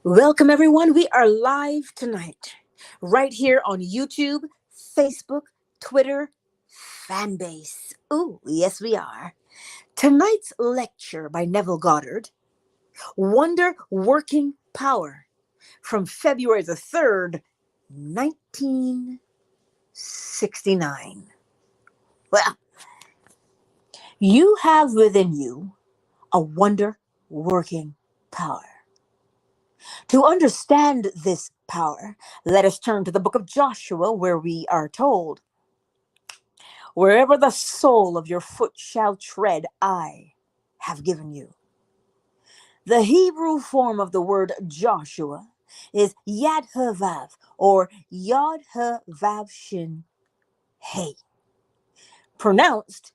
Welcome, everyone. We are live tonight, right here on YouTube, Facebook, Twitter, Fanbase. Ooh, yes, we are. Tonight's lecture by Neville Goddard, Wonder Working Power, from February the 3rd, 1969. Well, you have within you a wonder working power. To understand this power, let us turn to the book of Joshua, where we are told, wherever the sole of your foot shall tread, I have given you. The Hebrew form of the word Joshua is Yad Havav, or Yod Havav Shin Hey, pronounced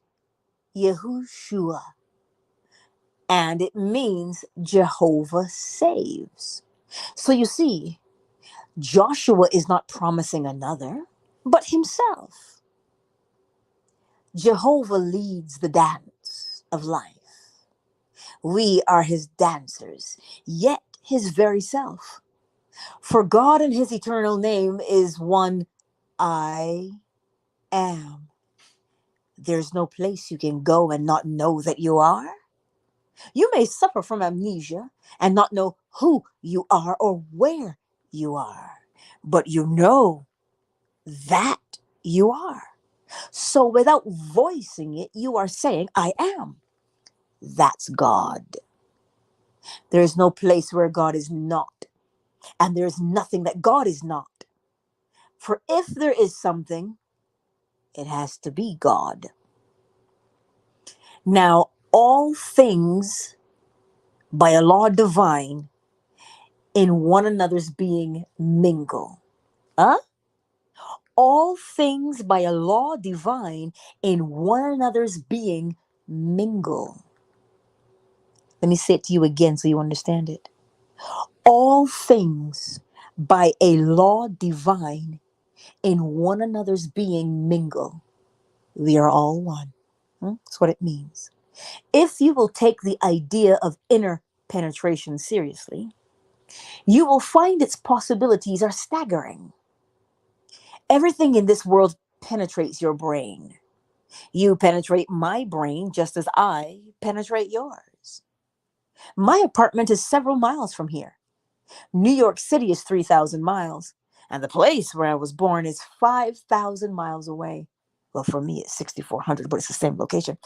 Yehoshua, and it means Jehovah saves. So you see, Joshua is not promising another, but himself. Jehovah leads the dance of life. We are his dancers, yet his very self. For God in his eternal name is one I am. There's no place you can go and not know that you are. You may suffer from amnesia and not know who you are or where you are, but you know that you are. So without voicing it, you are saying, I am. That's God. There is no place where God is not, and there is nothing that God is not. For if there is something, it has to be God. Now, all things by a law divine in one another's being mingle. Huh? All things by a law divine in one another's being mingle. Let me say it to you again so you understand it. All things by a law divine in one another's being mingle. We are all one. That's what it means. If you will take the idea of inner penetration seriously, you will find its possibilities are staggering. Everything in this world penetrates your brain. You penetrate my brain just as I penetrate yours. My apartment is several miles from here. New York City is 3,000 miles, and the place where I was born is 5,000 miles away. Well, for me, it's 6,400, but it's the same location.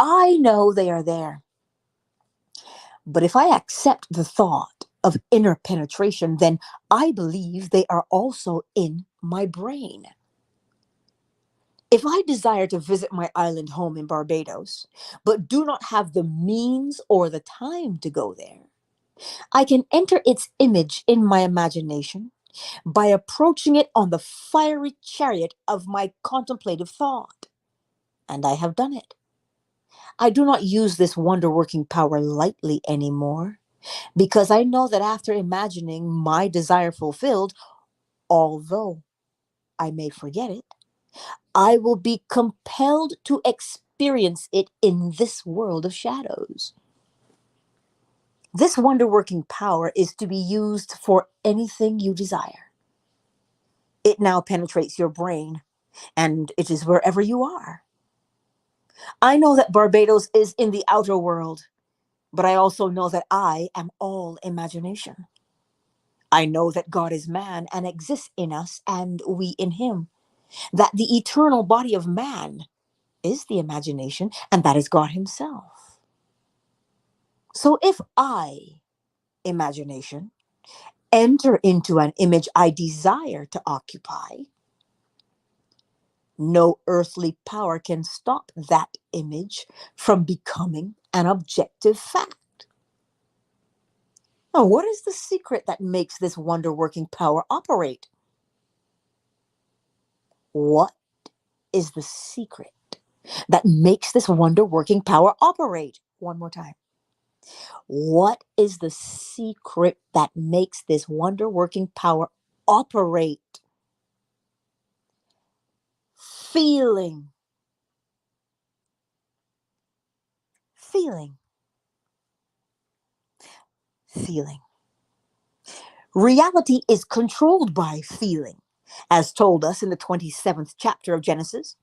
I know they are there. But if I accept the thought of inner penetration, then I believe they are also in my brain. If I desire to visit my island home in Barbados, but do not have the means or the time to go there, I can enter its image in my imagination by approaching it on the fiery chariot of my contemplative thought. And I have done it. I do not use this wonder working power lightly anymore, because I know that after imagining my desire fulfilled, although I may forget it, I will be compelled to experience it in this world of shadows. This wonder working power is to be used for anything you desire. It now penetrates your brain, and it is wherever you are. I know that Barbados is in the outer world, but I also know that I am all imagination. I know that God is man and exists in us and we in him, that the eternal body of man is the imagination, and that is God himself. So if I, imagination, enter into an image I desire to occupy, no earthly power can stop that image from becoming an objective fact. Now, what is the secret that makes this wonder working power operate? What is the secret that makes this wonder working power operate? One more time. What is the secret that makes this wonder working power operate? Feeling. Feeling. Feeling. Reality is controlled by feeling, as told us in the 27th chapter of Genesis.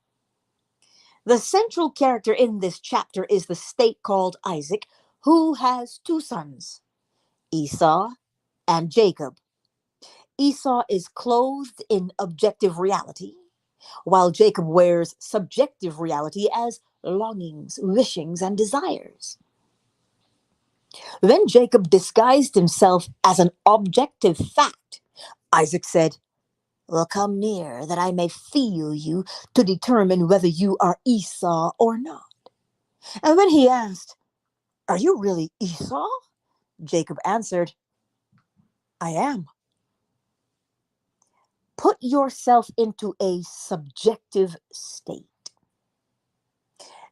The central character in this chapter is the state called Isaac, who has two sons, Esau and Jacob. Esau is clothed in objective reality, while Jacob wears subjective reality as longings, wishings, and desires. Then Jacob disguised himself as an objective fact. Isaac said, "Well, come near, that I may feel you to determine whether you are Esau or not." And when he asked, "Are you really Esau?" Jacob answered, "I am." Put yourself into a subjective state.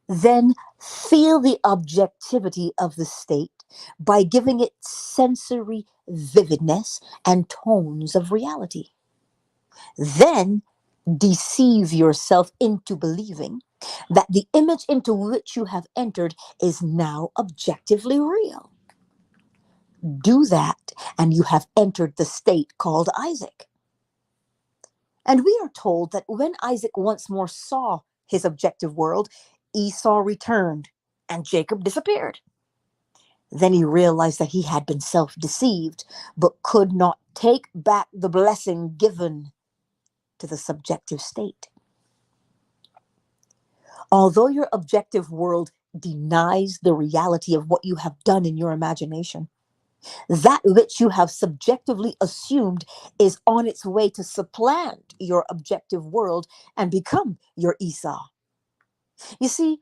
Then feel the objectivity of the state by giving it sensory vividness and tones of reality. Then deceive yourself into believing that the image into which you have entered is now objectively real. Do that, and you have entered the state called Isaac. And we are told that when Isaac once more saw his objective world, Esau returned and Jacob disappeared. Then he realized that he had been self-deceived, but could not take back the blessing given to the subjective state. Although your objective world denies the reality of what you have done in your imagination, that which you have subjectively assumed is on its way to supplant your objective world and become your Esau. You see,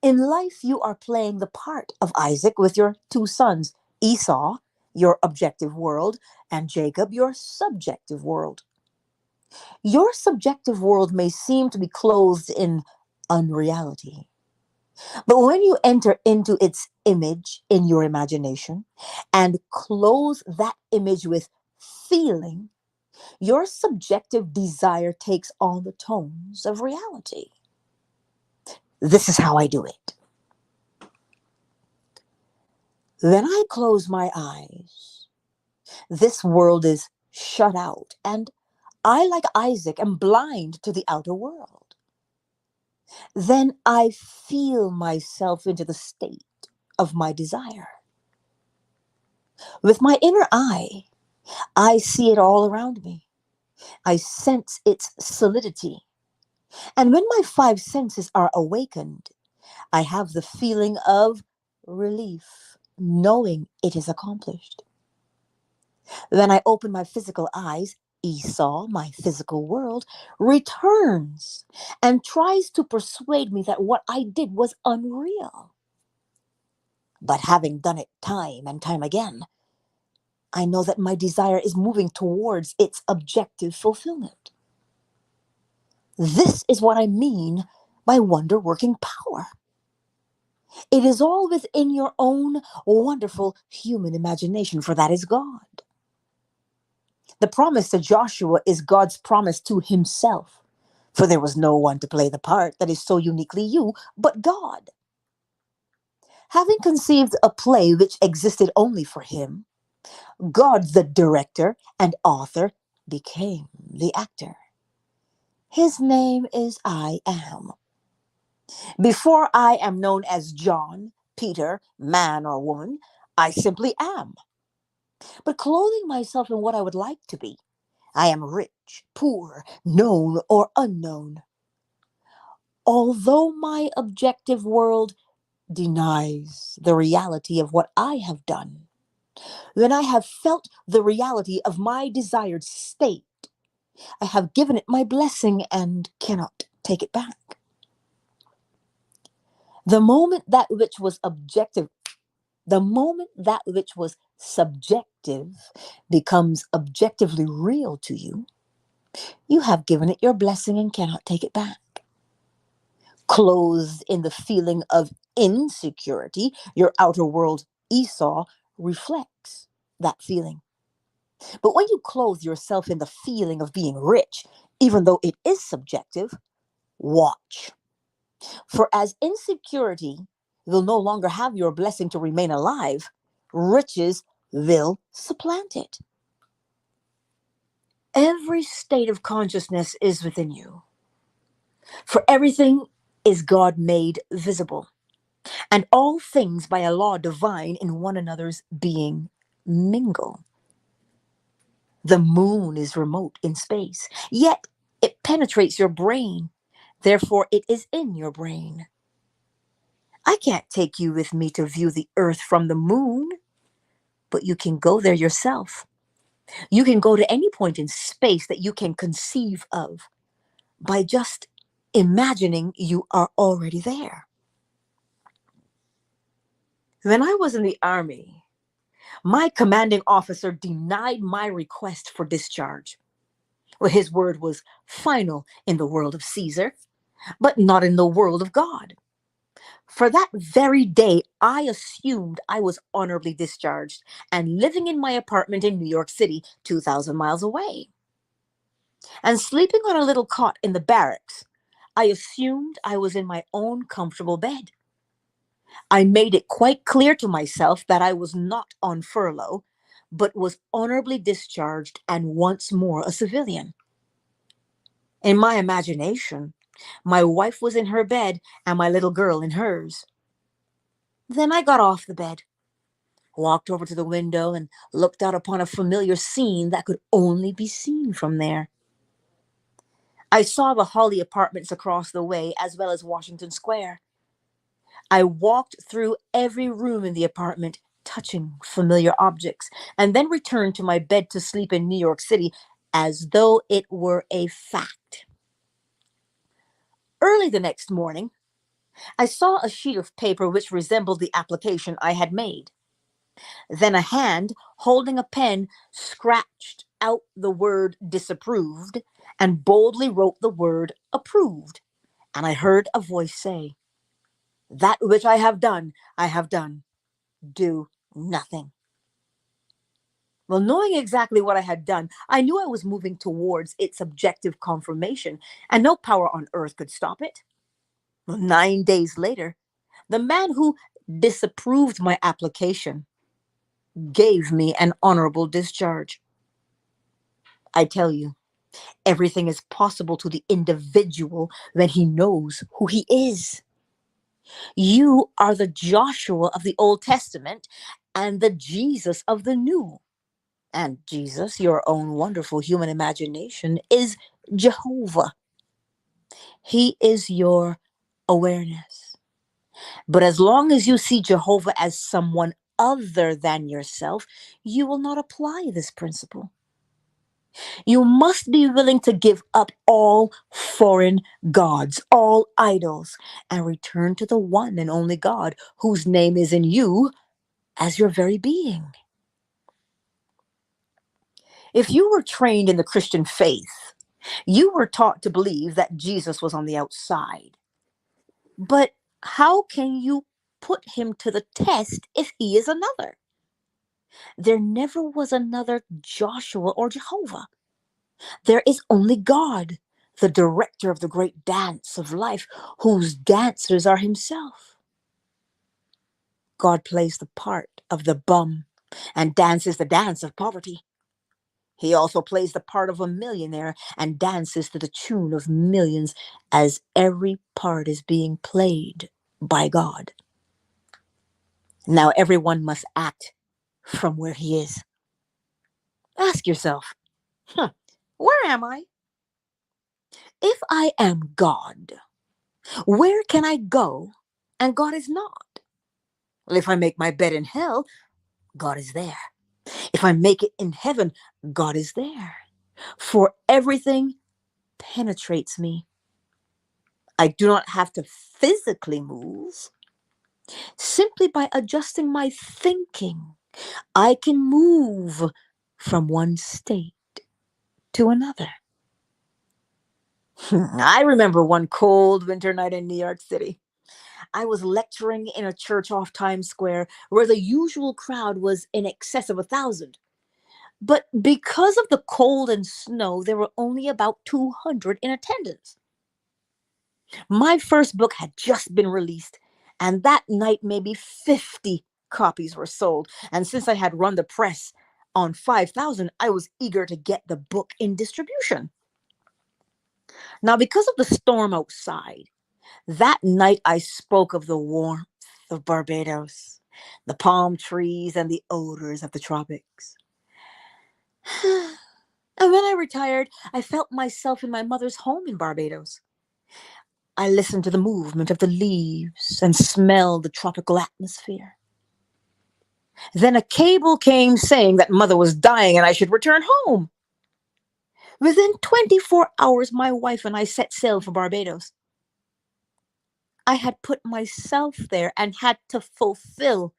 in life, you are playing the part of Isaac with your two sons, Esau, your objective world, and Jacob, your subjective world. Your subjective world may seem to be clothed in unreality, but when you enter into its image in your imagination and clothe that image with feeling, your subjective desire takes on the tones of reality. This is how I do it. When I close my eyes, this world is shut out, and I, like Isaac, am blind to the outer world. Then I feel myself into the state of my desire. With my inner eye, I see it all around me. I sense its solidity. And when my five senses are awakened, I have the feeling of relief, knowing it is accomplished. Then I open my physical eyes. Esau, my physical world, returns and tries to persuade me that what I did was unreal. But having done it time and time again, I know that my desire is moving towards its objective fulfillment. This is what I mean by wonder-working power. It is all within your own wonderful human imagination, for that is God. The promise to Joshua is God's promise to himself, for there was no one to play the part that is so uniquely you but God. Having conceived a play which existed only for him, God, the director and author, became the actor. His name is I Am. Before I am known as John, Peter, man or woman, I simply am. But clothing myself in what I would like to be, I am rich, poor, known, or unknown. Although my objective world denies the reality of what I have done, when I have felt the reality of my desired state, I have given it my blessing and cannot take it back. The moment that which was subjective becomes objectively real to you, you have given it your blessing and cannot take it back. Clothed in the feeling of insecurity, your outer world, Esau, reflects that feeling. But when you clothe yourself in the feeling of being rich, even though it is subjective, watch. For as insecurity will no longer have your blessing to remain alive, riches will supplant it. Every state of consciousness is within you. For everything is God made visible, and all things by a law divine in one another's being mingle. The moon is remote in space, yet it penetrates your brain. Therefore, it is in your brain. I can't take you with me to view the earth from the moon, but you can go there yourself. You can go to any point in space that you can conceive of by just imagining you are already there. When I was in the Army, my commanding officer denied my request for discharge. Well, his word was final in the world of Caesar, but not in the world of God. For that very day, I assumed I was honorably discharged and living in my apartment in New York City, 2,000 miles away. And sleeping on a little cot in the barracks, I assumed I was in my own comfortable bed. I made it quite clear to myself that I was not on furlough, but was honorably discharged and once more a civilian. In my imagination, my wife was in her bed and my little girl in hers. Then I got off the bed, walked over to the window, and looked out upon a familiar scene that could only be seen from there. I saw the Hawley apartments across the way, as well as Washington Square. I walked through every room in the apartment, touching familiar objects, and then returned to my bed to sleep in New York City as though it were a fact. Early the next morning, I saw a sheet of paper which resembled the application I had made. Then a hand holding a pen scratched out the word disapproved and boldly wrote the word approved. And I heard a voice say, "That which I have done, I have done. Do nothing." Well, knowing exactly what I had done, I knew I was moving towards its objective confirmation, and no power on earth could stop it. Well, 9 days later, the man who disapproved my application gave me an honorable discharge. I tell you, everything is possible to the individual when he knows who he is. You are the Joshua of the Old Testament and the Jesus of the New. And Jesus, your own wonderful human imagination, is Jehovah. He is your awareness. But as long as you see Jehovah as someone other than yourself, you will not apply this principle. You must be willing to give up all foreign gods, all idols, and return to the one and only God whose name is in you as your very being. If you were trained in the Christian faith, you were taught to believe that Jesus was on the outside. But how can you put him to the test if he is another? There never was another Joshua or Jehovah. There is only God, the director of the great dance of life, whose dancers are himself. God plays the part of the bum and dances the dance of poverty. He also plays the part of a millionaire and dances to the tune of millions, as every part is being played by God. Now everyone must act from where he is. Ask yourself, where am I? If I am God, where can I go and God is not? Well, if I make my bed in hell, God is there. If I make it in heaven, God is there. For everything penetrates me. I do not have to physically move. Simply by adjusting my thinking, I can move from one state to another. I remember one cold winter night in New York City. I was lecturing in a church off Times Square where the usual crowd was in excess of 1,000. But because of the cold and snow, there were only about 200 in attendance. My first book had just been released, and that night maybe 50 copies were sold. And since I had run the press, On 5,000, I was eager to get the book in distribution. Now, because of the storm outside, that night I spoke of the warmth of Barbados, the palm trees, and the odors of the tropics. And when I retired, I felt myself in my mother's home in Barbados. I listened to the movement of the leaves and smelled the tropical atmosphere. Then a cable came saying that mother was dying and I should return home. Within 24 hours, my wife and I set sail for Barbados. I had put myself there and had to fulfill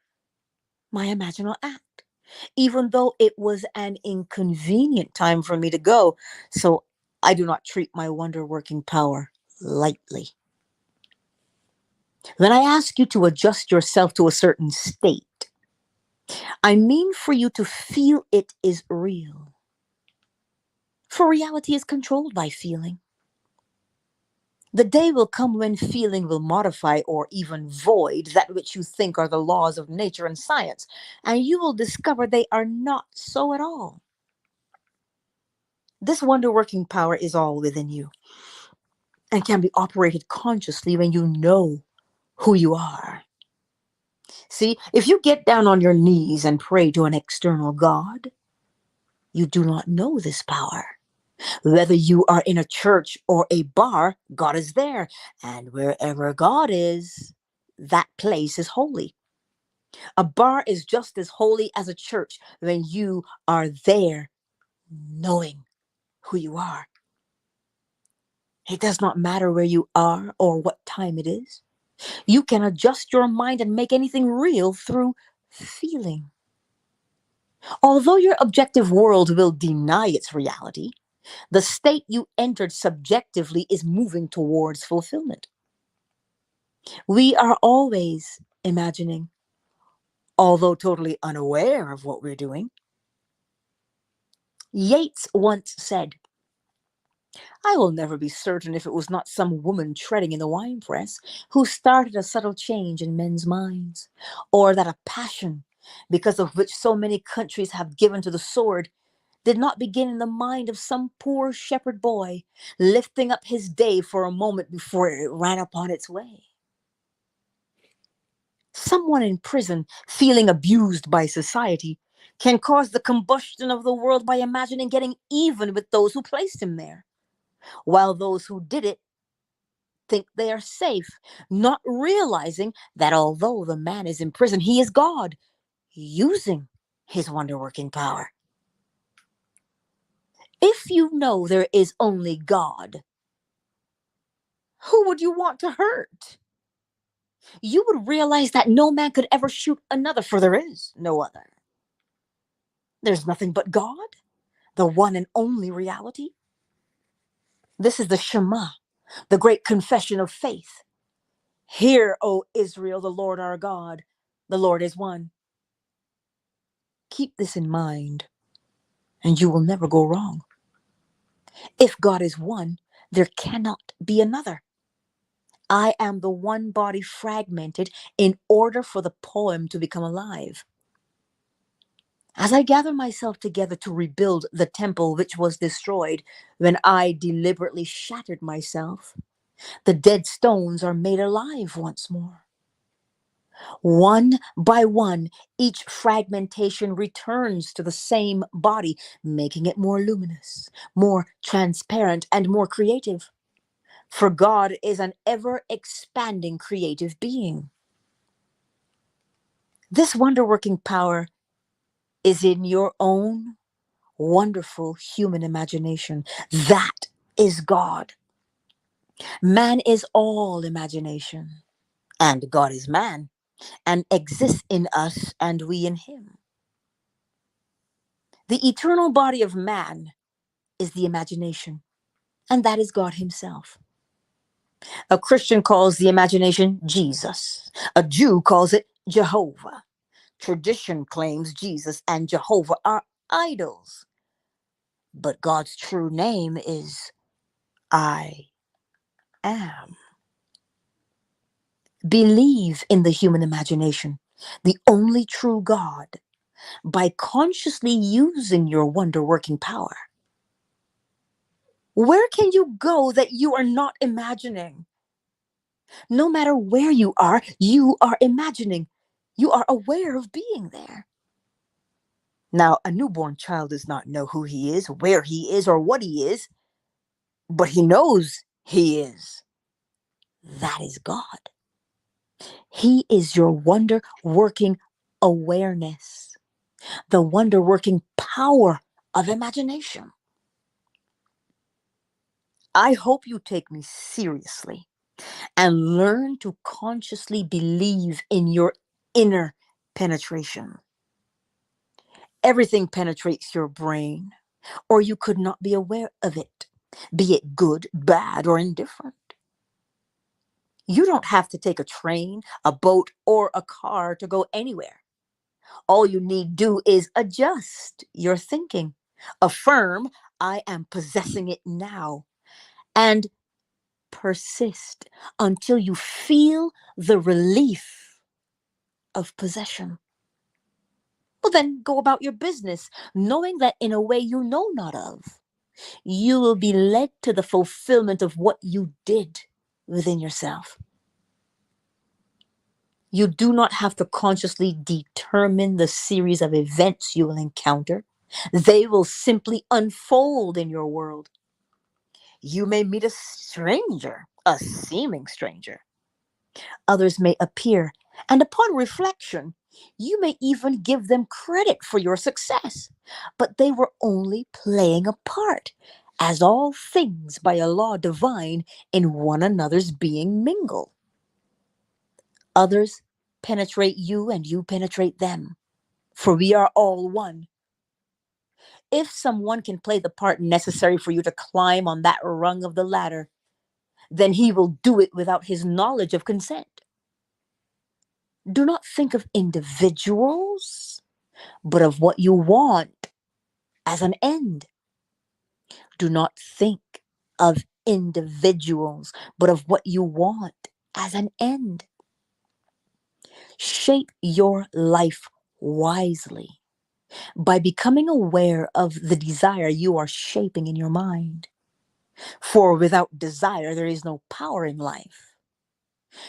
my imaginal act, even though it was an inconvenient time for me to go. So I do not treat my wonder-working power lightly. When I ask you to adjust yourself to a certain state, I mean for you to feel it is real. For reality is controlled by feeling. The day will come when feeling will modify or even void that which you think are the laws of nature and science, and you will discover they are not so at all. This wonder-working power is all within you and can be operated consciously when you know who you are. See, if you get down on your knees and pray to an external God, you do not know this power. Whether you are in a church or a bar, God is there. And wherever God is, that place is holy. A bar is just as holy as a church when you are there knowing who you are. It does not matter where you are or what time it is. You can adjust your mind and make anything real through feeling. Although your objective world will deny its reality, the state you entered subjectively is moving towards fulfillment. We are always imagining, although totally unaware of what we're doing. Yeats once said, I will never be certain if it was not some woman treading in the winepress who started a subtle change in men's minds, or that a passion, because of which so many countries have given to the sword, did not begin in the mind of some poor shepherd boy, lifting up his day for a moment before it ran upon its way. Someone in prison feeling abused by society can cause the combustion of the world by imagining getting even with those who placed him there, while those who did it think they are safe, not realizing that although the man is in prison, he is God, using his wonder-working power. If you know there is only God, who would you want to hurt? You would realize that no man could ever shoot another, for there is no other. There's nothing but God, the one and only reality. This is the Shema, the great confession of faith. Hear, O Israel, the Lord our God, the Lord is one. Keep this in mind, and you will never go wrong. If God is one, there cannot be another. I am the one body fragmented in order for the poem to become alive. As I gather myself together to rebuild the temple which was destroyed when I deliberately shattered myself, the dead stones are made alive once more. One by one, each fragmentation returns to the same body, making it more luminous, more transparent, and more creative. For God is an ever-expanding creative being. This wonder-working power is in your own wonderful human imagination. That is God. Man is all imagination, and God is man, and exists in us and we in him. The eternal body of man is the imagination, and that is God himself. A Christian calls the imagination Jesus. A Jew calls it Jehovah. Tradition claims Jesus and Jehovah are idols. But God's true name is I am. Believe in the human imagination, the only true God, by consciously using your wonder-working power. Where can you go that you are not imagining? No matter where you are imagining. You are aware of being there. Now, a newborn child does not know who he is, where he is, or what he is, but he knows he is. That is God. He is your wonder-working awareness, the wonder-working power of imagination. I hope you take me seriously and learn to consciously believe in your inner penetration. Everything penetrates your brain, or you could not be aware of it, be it good, bad, or indifferent. You don't have to take a train, a boat, or a car to go anywhere. All you need do is adjust your thinking. Affirm, I am possessing it now. And persist until you feel the relief of possession. Well, then go about your business, knowing that in a way you know not of, you will be led to the fulfillment of what you did within yourself. You do not have to consciously determine the series of events you will encounter. They will simply unfold in your world. You may meet a stranger, a seeming stranger. Others may appear, and upon reflection, you may even give them credit for your success. But they were only playing a part, as all things by a law divine in one another's being mingle. Others penetrate you and you penetrate them, for we are all one. If someone can play the part necessary for you to climb on that rung of the ladder, then he will do it without his knowledge of consent. Do not think of individuals, but of what you want as an end. Do not think of individuals, but of what you want as an end. Shape your life wisely by becoming aware of the desire you are shaping in your mind. For without desire, there is no power in life.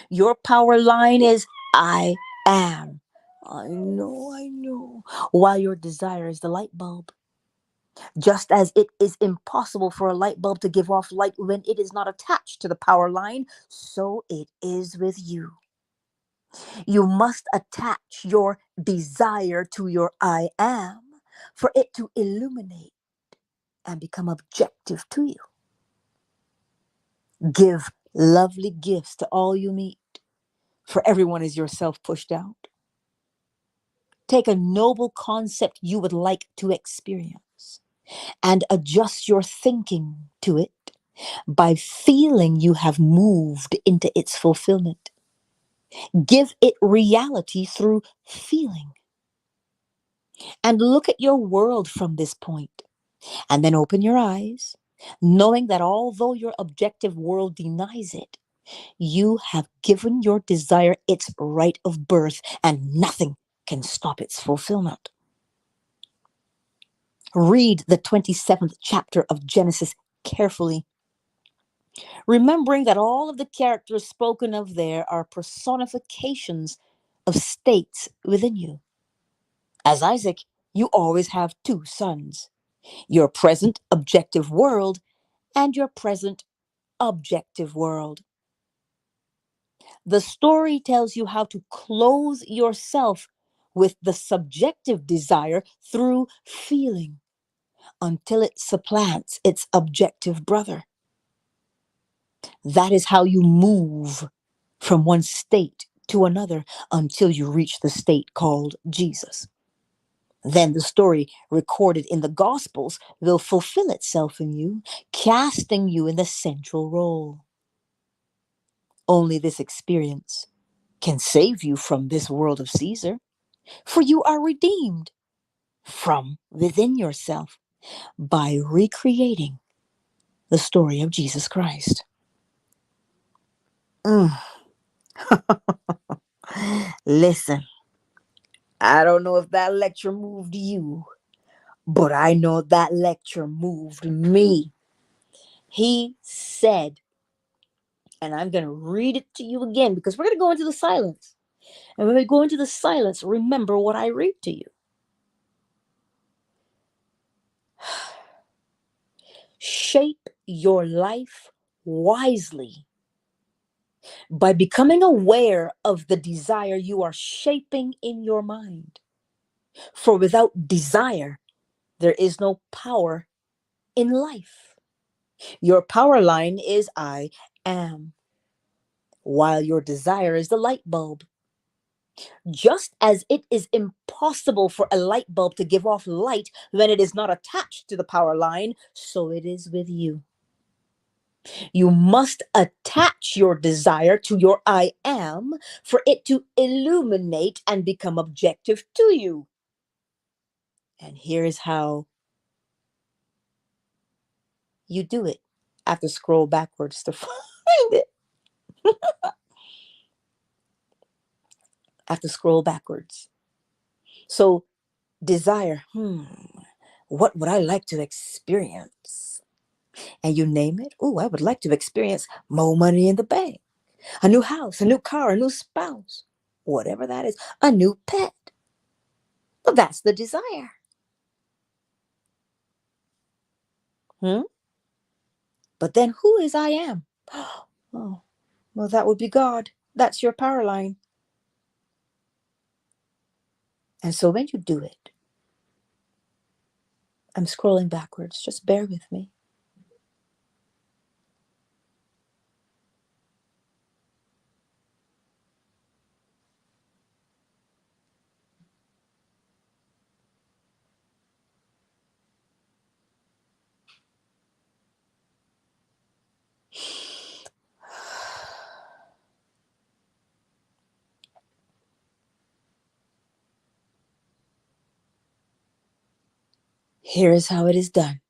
Your power line is I am. I know. While your desire is the light bulb. Just as it is impossible for a light bulb to give off light when it is not attached to the power line, so it is with you. You must attach your desire to your I am for it to illuminate and become objective to you. Give lovely gifts to all you meet, for everyone is yourself pushed out. Take a noble concept you would like to experience and adjust your thinking to it by feeling you have moved into its fulfillment. Give it reality through feeling. And look at your world from this point, and then open your eyes, knowing that although your objective world denies it, you have given your desire its right of birth, and nothing can stop its fulfillment. Read the 27th chapter of Genesis carefully, remembering that all of the characters spoken of there are personifications of states within you. As Isaac, you always have two sons, your present objective world and your present objective world. The story tells you how to clothe yourself with the subjective desire through feeling until it supplants its objective brother. That is how you move from one state to another until you reach the state called Jesus. Then the story recorded in the Gospels will fulfill itself in you, casting you in the central role. Only this experience can save you from this world of Caesar, for you are redeemed from within yourself by recreating the story of Jesus Christ. Listen, I don't know if that lecture moved you, but I know that lecture moved me. He said, and I'm going to read it to you again because we're going to go into the silence. And when we go into the silence, remember what I read to you. Shape your life wisely by becoming aware of the desire you are shaping in your mind. For without desire, there is no power in life. Your power line is I am, while your desire is the light bulb. Just as it is impossible for a light bulb to give off light when it is not attached to the power line, so it is with you. You must attach your desire to your I am for it to illuminate and become objective to you. And here's how you do it. I have to scroll backwards to find it. I have to scroll backwards. So, desire, what would I like to experience? And you name it. Oh, I would like to experience more money in the bank, a new house, a new car, a new spouse, whatever that is, a new pet. But that's the desire. Hmm? But then who is I am? Oh, well, that would be God. That's your power line. And so when you do it, I'm scrolling backwards. Just bear with me. Here is how it is done.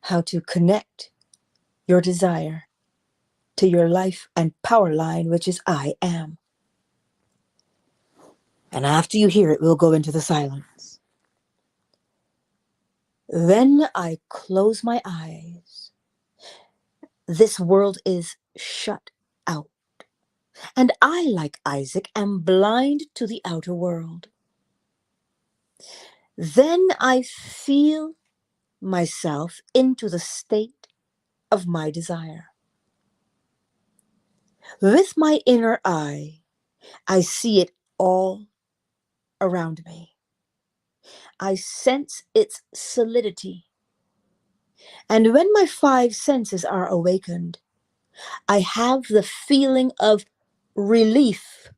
How to connect your desire to your life and power line, which is I am. And after you hear it, we'll go into the silence. Then I close my eyes. This world is shut out. And I, like Isaac, am blind to the outer world. Then I feel myself into the state of my desire. With my inner eye, I see it all around me. I sense its solidity. And when my five senses are awakened, I have the feeling of relief,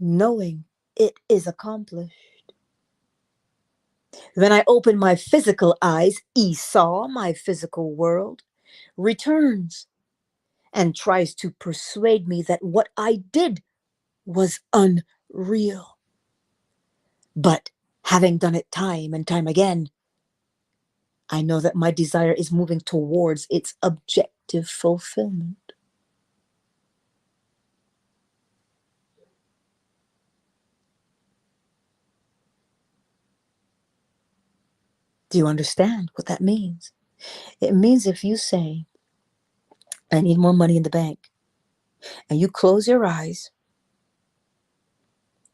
knowing it is accomplished. When I open my physical eyes, Esau, my physical world, returns and tries to persuade me that what I did was unreal. But having done it time and time again, I know that my desire is moving towards its objective fulfillment. Do you understand what that means? It means if you say, I need more money in the bank, and you close your eyes,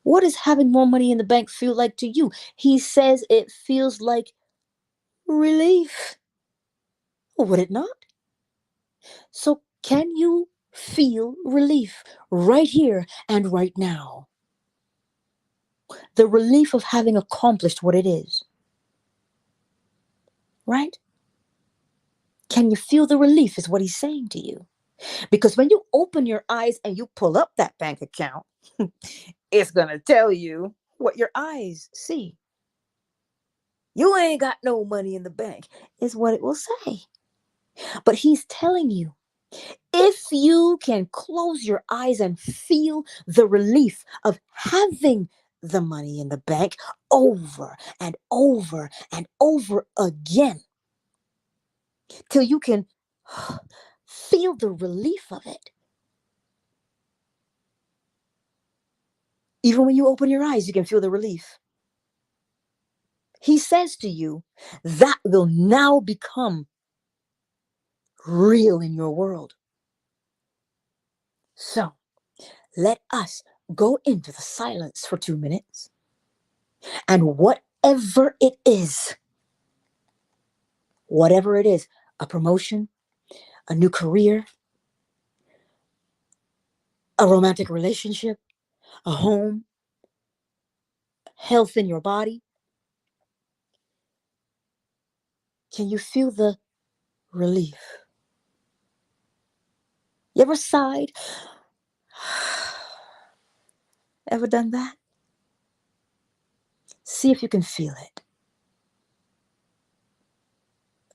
what does having more money in the bank feel like to you? He says it feels like relief. Would it not? So can you feel relief right here and right now? The relief of having accomplished what it is. Right? Can you feel the relief is what he's saying to you? Because when you open your eyes and you pull up that bank account, it's going to tell you what your eyes see. You ain't got no money in the bank, is what it will say. But he's telling you, if you can close your eyes and feel the relief of having the money in the bank over and over and over again, till you can feel the relief of it, Even when you open your eyes, you can feel the relief. He says to you, that will now become real in your world. So let us go into the silence for 2 minutes. And whatever it is, a promotion, a new career, a romantic relationship, a home, health in your body, can you feel the relief? You ever sighed? Ever done that? See if you can feel it.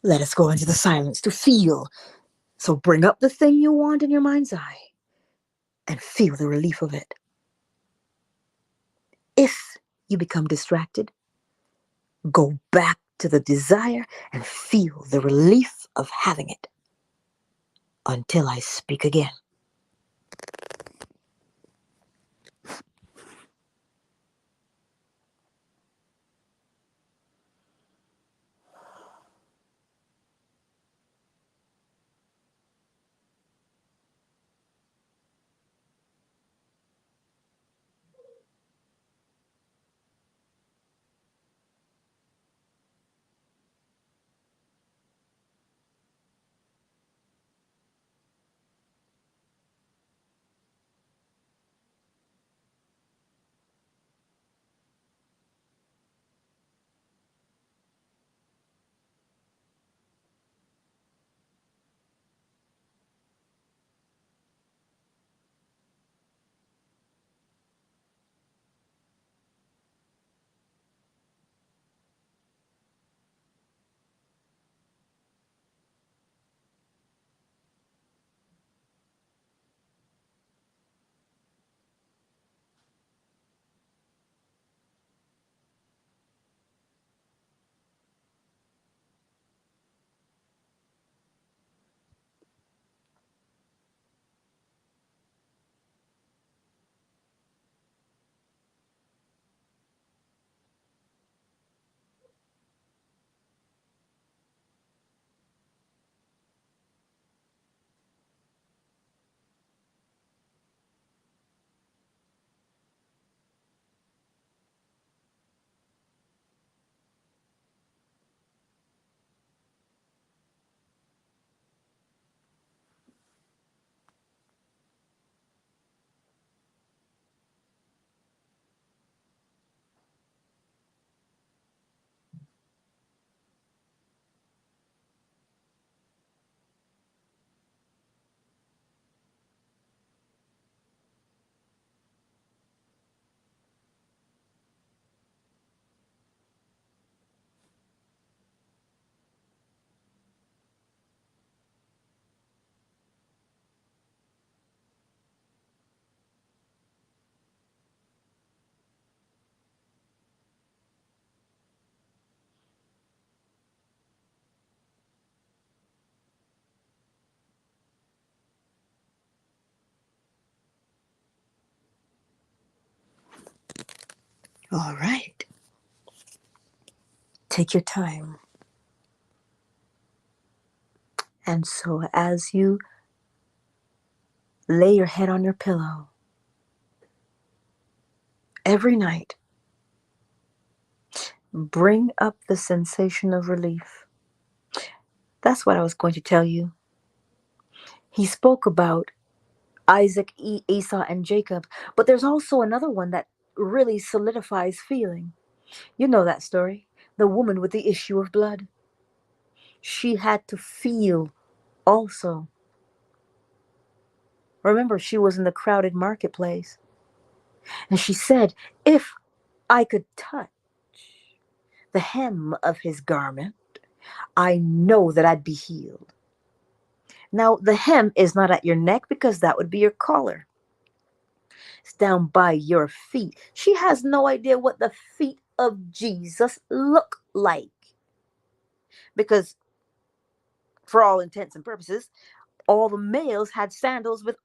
Let us go into the silence to feel. So bring up the thing you want in your mind's eye and feel the relief of it. If you become distracted, go back to the desire and feel the relief of having it until I speak again. All right. Take your time. And so as you lay your head on your pillow every night, bring up the sensation of relief. That's what I was going to tell you. He spoke about Isaac, Esau, and Jacob, but there's also another one that really solidifies feeling. You know that story. The woman with the issue of blood. She had to feel also. Remember, she was in the crowded marketplace. And she said, if I could touch the hem of his garment, I know that I'd be healed. Now, the hem is not at your neck because that would be your collar. It's down by your feet. She has no idea what the feet of Jesus look like. Because, for all intents and purposes, all the males had sandals with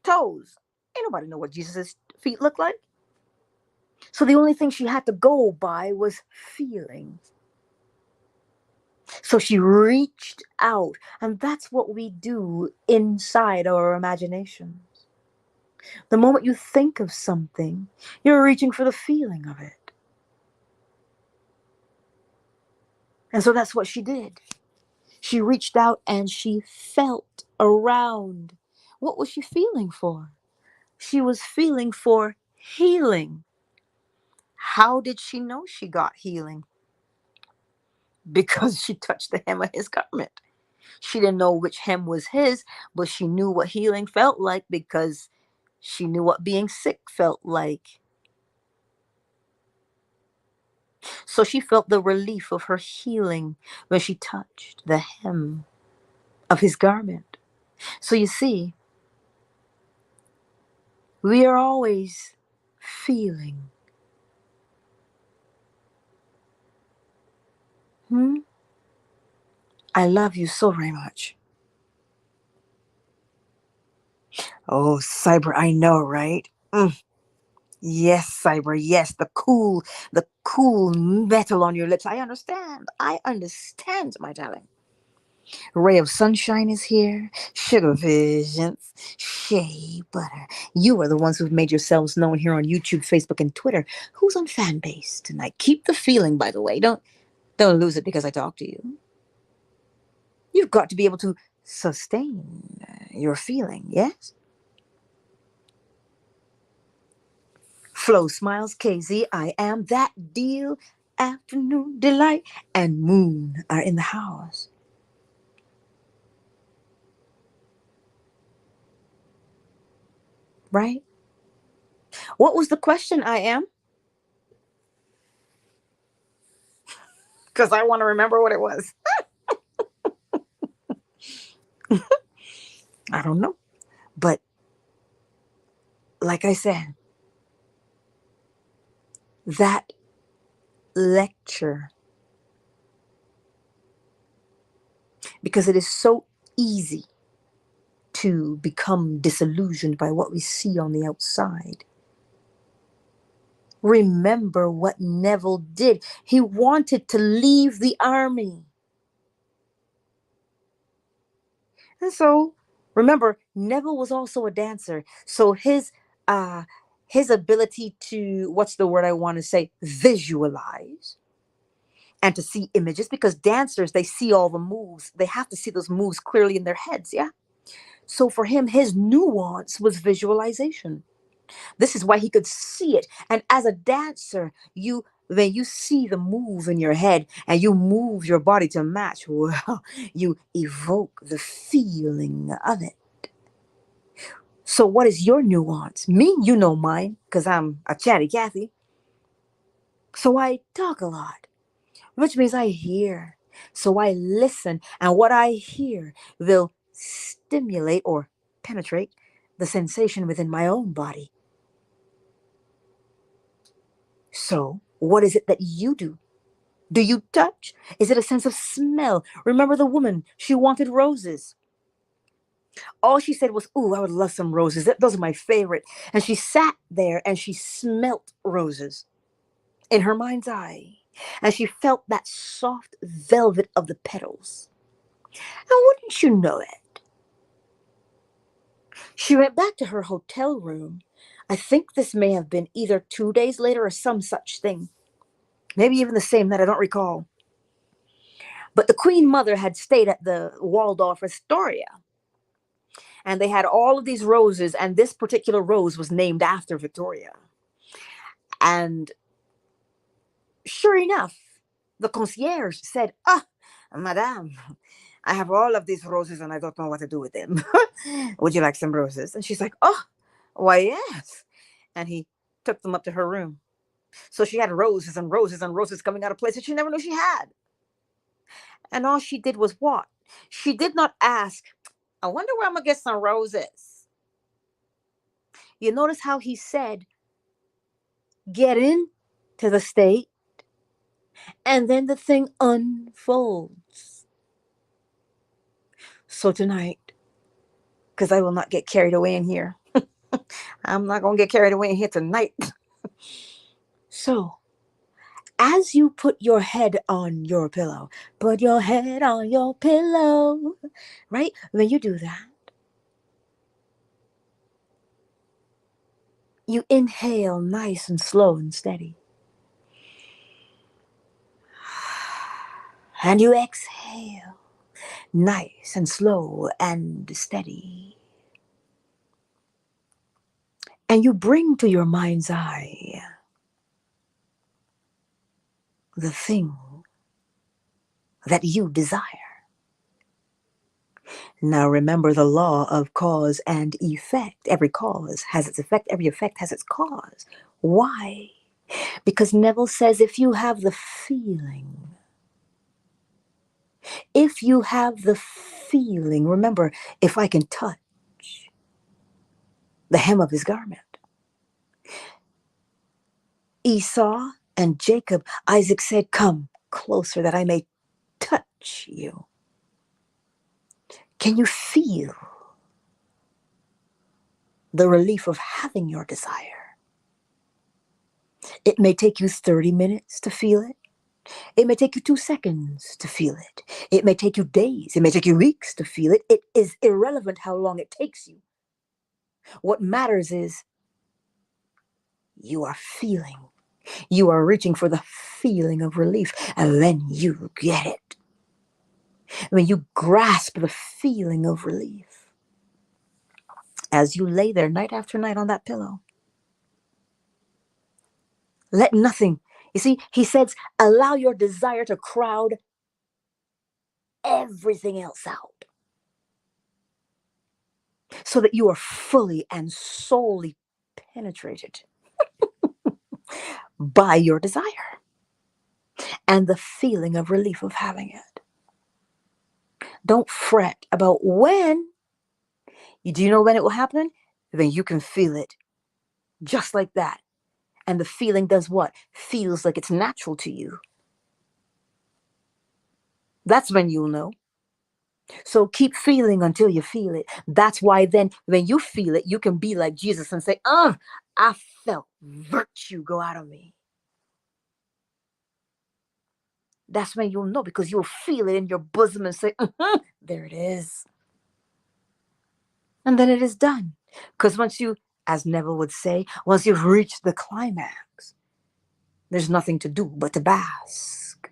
toes. Ain't nobody know what Jesus' feet look like. So the only thing she had to go by was feeling. So she reached out, and that's what we do inside our imagination. The moment you think of something, you're reaching for the feeling of it. And so that's what she did. She reached out and she felt around. What was she feeling for? She was feeling for healing. How did she know she got healing? Because she touched the hem of his garment. She didn't know which hem was his, but she knew what healing felt like because she knew what being sick felt like. So she felt the relief of her healing when she touched the hem of his garment. So you see, we are always feeling. Hmm? I love you so very much. Oh, Cyber, I know, right? Yes, Cyber, yes, the cool metal on your lips. I understand. I understand, my darling. Ray of sunshine is here. Sugar visions. Shea butter. You are the ones who've made yourselves known here on YouTube, Facebook, and Twitter. Who's on fan base tonight? Keep the feeling, by the way. Don't lose it because I talk to you. You've got to be able to sustain your feeling, yes? Flo Smiles, KZ, I am that deal. Afternoon Delight and Moon are in the house. Right? What was the question, I am? Because I want to remember what it was. I don't know. But like I said, that lecture, because it is so easy to become disillusioned by what we see on the outside. Remember what Neville did. He wanted to leave the army. And so, remember, Neville was also a dancer. So uh his ability to, what's the word I want to say, visualize and to see images, because dancers, they see all the moves. They have to see those moves clearly in their heads, yeah? So for him, his nuance was visualization. This is why he could see it. And as a dancer, when you see the move in your head and you move your body to match, well, you evoke the feeling of it. So what is your nuance? Me, you know mine, because I'm a chatty Cathy. So I talk a lot, which means I hear. So I listen, and what I hear will stimulate or penetrate the sensation within my own body. So, what is it that you do? Do you touch? Is it a sense of smell? Remember the woman, she wanted roses. All she said was, "Ooh, I would love some roses. Those are my favorite." And she sat there and she smelt roses in her mind's eye. And she felt that soft velvet of the petals. And wouldn't you know it? She went back to her hotel room. I think this may have been either 2 days later or some such thing. Maybe even the same night, I don't recall. But the Queen Mother had stayed at the Waldorf Astoria. And they had all of these roses, and this particular rose was named after Victoria. And sure enough, the concierge said, "Ah, Madame, I have all of these roses and I don't know what to do with them. Would you like some roses?" And she's like, "Oh, why, yes." And he took them up to her room. So she had roses and roses and roses coming out of places she never knew she had. And all she did was what? She did not ask, "I wonder where I'm going to get some roses." You notice how he said, "Get in to the state," and then the thing unfolds. So tonight, because I will not get carried away in here, I'm not going to get carried away in here tonight. So, as you put your head on your pillow, put your head on your pillow, right? When you do that, you inhale nice and slow and steady. And you exhale nice and slow and steady. And you bring to your mind's eye the thing that you desire. Now remember the law of cause and effect. Every cause has its effect, every effect has its cause. Why? Because Neville says if you have the feeling, remember, if I can touch the hem of his garment, Esau and Jacob, Isaac said, come closer that I may touch you. Can you feel the relief of having your desire? It may take you 30 minutes to feel it. It may take you 2 seconds to feel it. It may take you days. It may take you weeks to feel it. It is irrelevant how long it takes you. What matters is you are feeling. You are reaching for the feeling of relief, and then you get it. When you grasp the feeling of relief, as you lay there night after night on that pillow, let nothing, you see, he says, allow your desire to crowd everything else out so that you are fully and solely penetrated by your desire and the feeling of relief of having it. Don't fret about when. Do you know when it will happen? Then you can feel it just like that. And the feeling does what? Feels like it's natural to you. That's when you'll know. So keep feeling until you feel it. That's why then when you feel it, you can be like Jesus and say, I felt virtue go out of me. That's when you'll know, because you'll feel it in your bosom and say, there it is. And then it is done. Because once you, as Neville would say, once you've reached the climax, there's nothing to do but to bask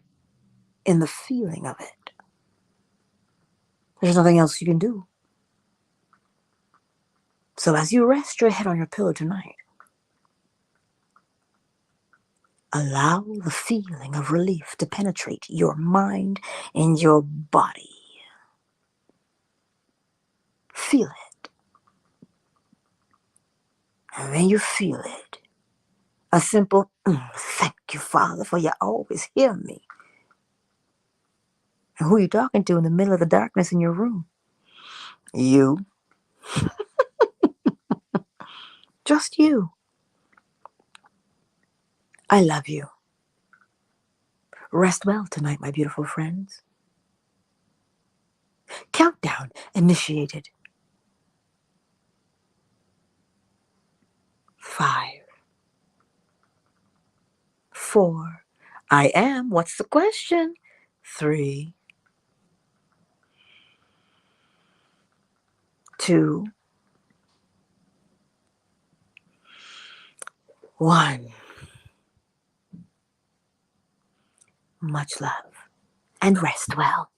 in the feeling of it. There's nothing else you can do. So as you rest your head on your pillow tonight, allow the feeling of relief to penetrate your mind and your body. Feel it. And when you feel it, a simple, thank you, Father, for you always hear me. And who are you talking to in the middle of the darkness in your room? You. Just you. I love you. Rest well tonight, my beautiful friends. Countdown initiated. 5, 4, I am. What's the question? 3, 2, 1. Much love and rest well.